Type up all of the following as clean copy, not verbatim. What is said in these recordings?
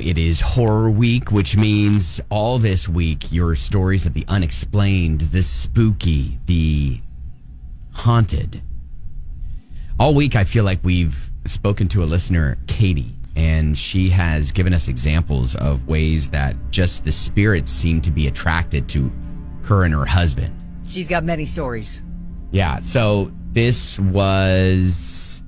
It is horror week, which means all this week, your stories of the unexplained, the spooky, the haunted. All week, I feel like we've spoken to a listener, Katie, and she has given us examples of ways that just the spirits seem to be attracted to her and her husband. She's got many stories. Yeah, so this was,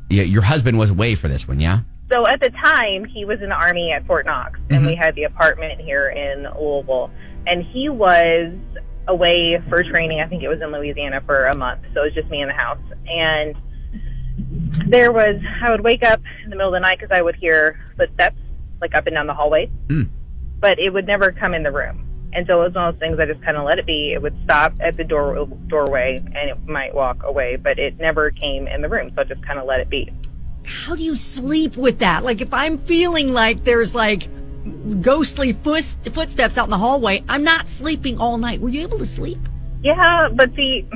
your husband was away for this one, yeah? So at the time, he was in the Army at Fort Knox, and we had the apartment here in Louisville. And he was away for training. I think it was in Louisiana for a month. So it was just me in the house. And I would wake up in the middle of the night because I would hear footsteps, like up and down the hallway. But it would never come in the room. And so it was one of those things I just kind of let it be. It would stop at the doorway, and it might walk away, but it never came in the room. So I just kind of let it be. How do you sleep with that? Like, if I'm feeling like there's like ghostly footsteps out in the hallway, I'm not sleeping all night. Were you able to sleep? Yeah, but see,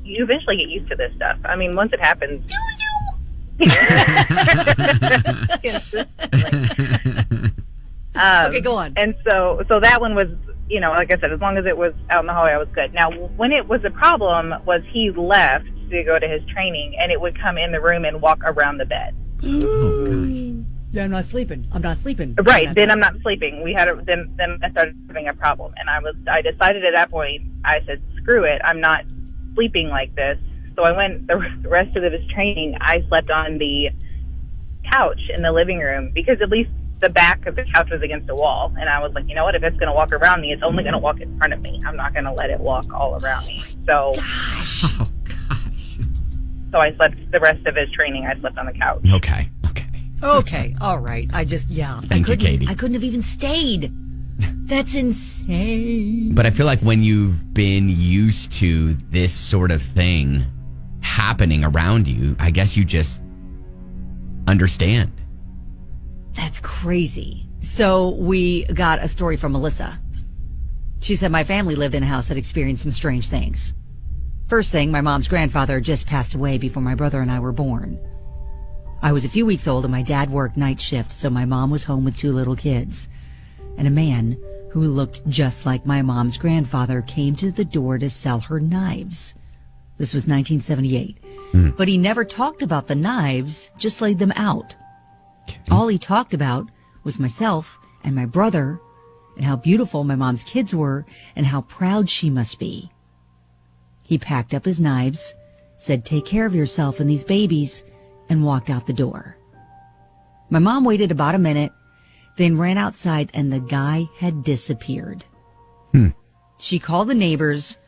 you eventually get used to this stuff. I mean, once it happens. Do you? Okay, go on. And so that one was, like I said, as long as it was out in the hallway, I was good. Now, when it was a problem was he left to go to his training, and it would come in the room and walk around the bed. Oh, gosh. Yeah, I'm not sleeping. Right. Then I'm not sleeping. Then I started having a problem, and I decided at that point, I said, screw it. I'm not sleeping like this. So I went the rest of his training. I slept on the couch in the living room because at least the back of the couch was against the wall. And I was like, you know what? If it's going to walk around me, it's only going to walk in front of me. I'm not going to let it walk all around me. So, gosh. So I slept the rest of his training. I slept on the couch. Okay. All right. Thank you, Katie. I couldn't have even stayed. That's insane. But I feel like when you've been used to this sort of thing happening around you, I guess you just understand. That's crazy. So we got a story from Melissa. She said, my family lived in a house that experienced some strange things. First thing, my mom's grandfather just passed away before my brother and I were born. I was a few weeks old and my dad worked night shift, so my mom was home with 2 little kids. And a man who looked just like my mom's grandfather came to the door to sell her knives. This was 1978. But he never talked about the knives, just laid them out. Okay. All he talked about was myself and my brother and how beautiful my mom's kids were and how proud she must be. He packed up his knives, said, take care of yourself and these babies, and walked out the door. My mom waited about a minute, then ran outside, and the guy had disappeared. She called the neighbors.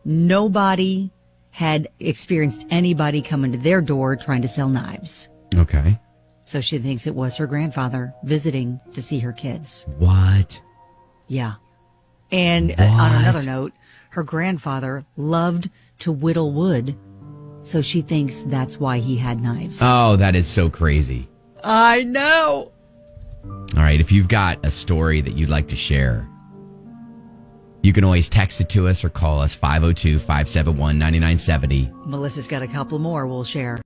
Nobody had experienced anybody coming to their door trying to sell knives. Okay. So she thinks it was her grandfather visiting to see her kids. What? Yeah. And on another note, her grandfather loved to whittle wood, so she thinks that's why he had knives. Oh, that is so crazy. I know. All right, if you've got a story that you'd like to share, you can always text it to us or call us 502-571-9970. Melissa's got a couple more we'll share.